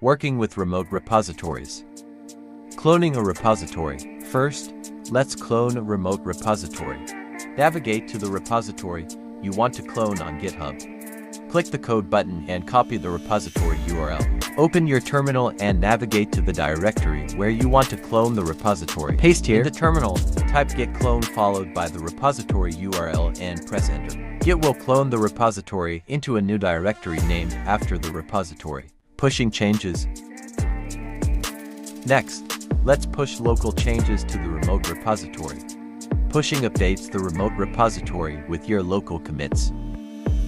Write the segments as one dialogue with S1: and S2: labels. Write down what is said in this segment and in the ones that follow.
S1: Working with remote repositories. Cloning a repository. First, let's clone a remote repository. Navigate to the repository you want to clone on GitHub. Click the code button and copy the repository URL. Open your terminal and navigate to the directory where you want to clone the repository. Paste here. In the terminal, type git clone followed by the repository URL and press enter. Git will clone the repository into a new directory named after the repository. Pushing changes. Next, let's push local changes to the remote repository. Pushing updates the remote repository with your local commits.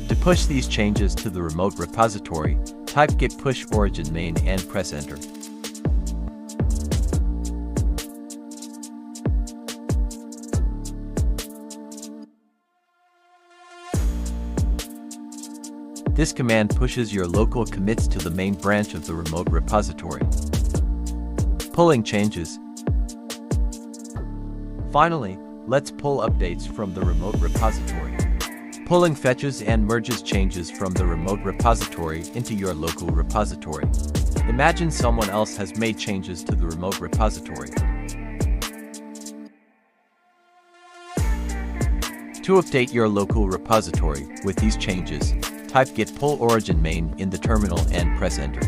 S1: To push these changes to the remote repository, type git push origin main and press enter. This command pushes your local commits to the main branch of the remote repository. Pulling changes. Finally, let's pull updates from the remote repository. Pulling fetches and merges changes from the remote repository into your local repository. Imagine someone else has made changes to the remote repository. To update your local repository with these changes, type git pull origin main in the terminal and press enter.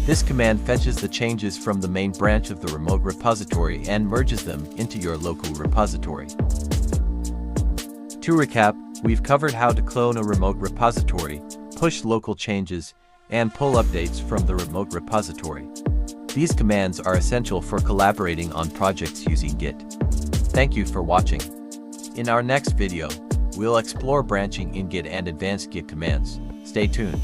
S1: This command fetches the changes from the main branch of the remote repository and merges them into your local repository. To recap, we've covered how to clone a remote repository, push local changes, and pull updates from the remote repository. These commands are essential for collaborating on projects using Git. Thank you for watching. In our next video, we'll explore branching in Git and advanced Git commands. Stay tuned.